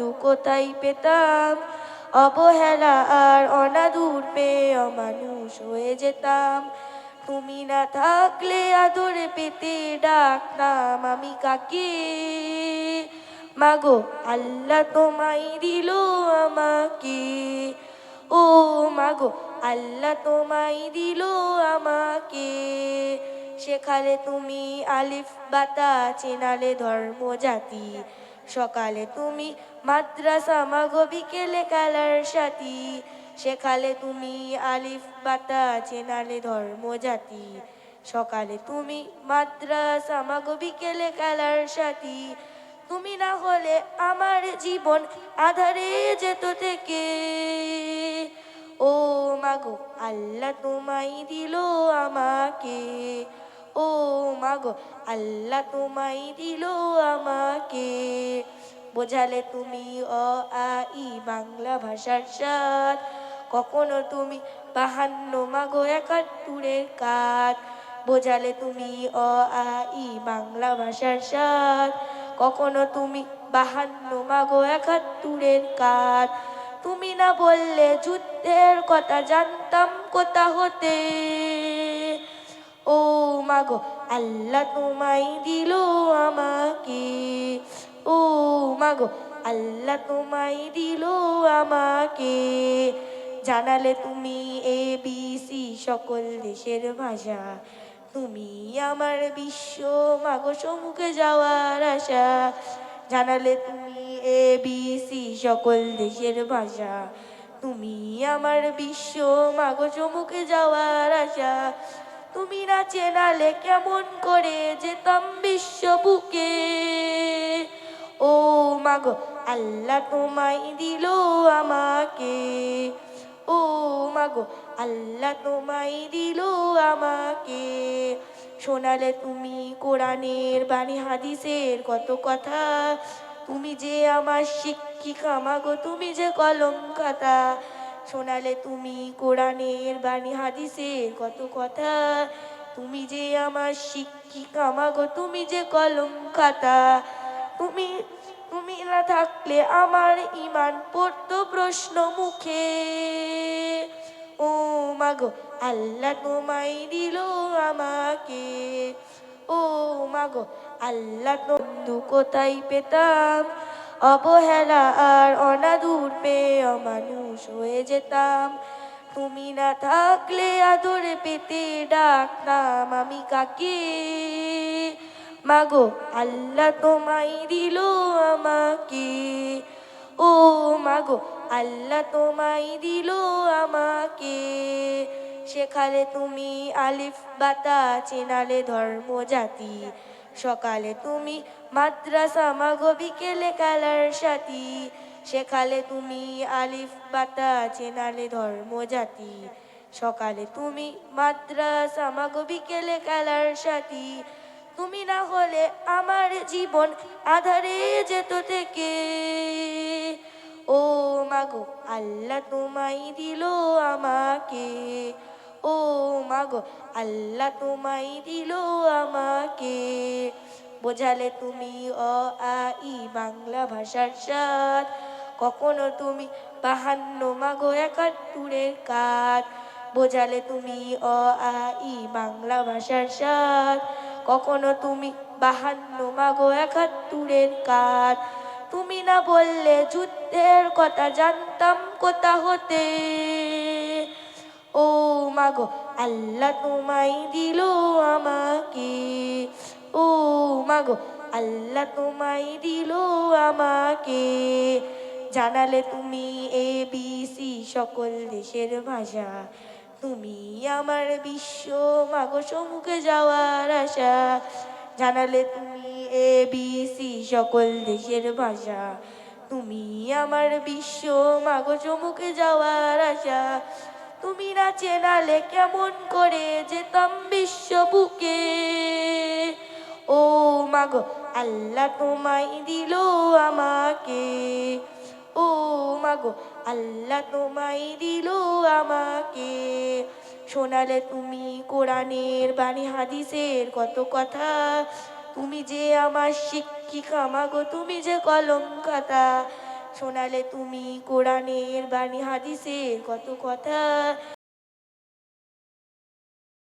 বন্ধু কোথায় পেতাম, অবহেলা আর অনাদর পেয়ে অমানুষ হয়ে যেতাম। তুমি না থাকলে আদরে পেতে ডাকতাম আমি কাকে, মাগো আল্লাহ তোমায় দিল আমাকে। ও মাগো আল্লাহ তোমায় দিল আমাকে। শেখালে তুমি আলিফ বাতা, চেনালে ধর্ম জাতি। সকালে তুমি মাদ্রাসা, মাগো বিকেলে খেলার সাথী। শেখালে তুমি আলিফ বাতা, চেনালে ধর্ম জাতি। সকালে তুমি মাদ্রাসা, মাগো বিকেলে খেলার সাথী। তুমি না হলে আমার জীবন আধারে যেত থেকে। ও মাগো আল্লাহ তোমায় দিল আমাকে। ও মাগো আল্লাহ তোমায় দিল আমাকে। বোঝালে তুমি অ আ ই বাংলা ভাষার স্বাদ। কখনো তুমি 52 মাগো 71-এর কাজ। বোঝালে তুমি অ আ ই বাংলা ভাষার স্বাদ। কখনো তুমি 52 মাগো 71-এর কাজ। তুমি না বললে যুদ্ধের কথা, জানতাম কোথা হতে। ও মাগো আল্লাহ তোমায় দিল আমাকে। ও মাগো আল্লাহ তোমায় দিল আমাকে। জানালে তুমি এ বি সি সকল দেশের ভাষা। তুমি আমার বিশ্ব, মাগো সম্মুখে যাওয়ার আশা। জানালে তুমি এ বি সি সকল দেশের ভাষা। তুমি আমার বিশ্ব, মাগো সম্মুখে যাওয়ার আশা। তুমি না চেনালে কেমন করে যেতাম বিশ্ব বুকে। ও মাগো আল্লাহ তোমায় দিল আমাকে। ও মাগো আল্লাহ তোমায় দিল আমাকে। শোনালে তুমি কোরআনের বাণী, হাদিসের কত কথা। তুমি যে আমার শিক্ষিকা, মাগো তুমি যে কলম খাতা। শোনালে তুমি কোরআনের বাণী, হাদিসের কত কথা। তুমি যে আমার শিক্ষিকা, মাগো তুমি যে কলম খাতা। তুমি তুমি না থাকলে আমার ঈমান পড়তো প্রশ্ন মুখে। ও মাগো আল্লাহ তোমায় দিল আমাকে। ও মাগো আল্লাহ বন্ধু কোথায় পেতাম, অবহেলা আর অনাদর পেয়ে অমানুষ হয়ে যেতাম। তুমি না থাকলে আদরে পেতে ডাকতাম আমি কাকে, মাগো আল্লাহ তোমায় দিল আমাকে। ও মাগো আল্লাহ তোমায় দিল আমাকে। শেখালে তুমি আলিফ বাতা, চেনালে ধর্ম জাতি। সকালে তুমি মাদ্রাসা, মাগো বিকেলে খেলার সাথী। শেখালে তুমি আলিফ বাতা, চেনালে ধর্ম জাতি। সকালে তুমি মাদ্রাসা, মাগো বিকেলে খেলার সাথী। তুমি না হলে আমার জীবন আধারে যেত থেকে। ও মাগো আল্লাহ তোমায় দিল আমাকে। ও মাগো আল্লাহ তোমায় দিল আমাকে। বোঝালে তুমি অ আ ই বাংলা ভাষার স্বাদ। কখনো তুমি 52 মাগো 71-এর কাজ। বোঝালে তুমি অ আ ই বাংলা ভাষার স্বাদ। কখনো তুমি 52 মাগো 71-এর কাজ। তুমি না বললে যুদ্ধের কথা, জানতাম কোথা হতে। ও মাগো আল্লাহ তোমায় দিল আমাকে। ও মাগো আল্লাহ তোমায় দিল আমাকে। জানালে তুমি এ বি সি সকল দেশের ভাষা। তুমি আমার বিশ্ব, মাগো সম্মুখে যাওয়ার আশা। জানালে তুমি এ বি সি সকল দেশের ভাষা। তুমি আমার বিশ্ব, মাগো সম্মুখে যাওয়ার আশা। তুমি না চেনালে কেমন করে যেতাম বিশ্ব বুকে। ও মাগো আল্লাহ তোমায় দিল আমাকে। ও মাগো আল্লাহ তোমায় দিল আমাকে। শোনালে তুমি কোরআনের বাণী, হাদিসের কত কথা। তুমি যে আমার শিক্ষিকা, মাগো তুমি যে কলম খাতা। শোনালে তুমি কোরআনের বাণী হাদিসের কত কথা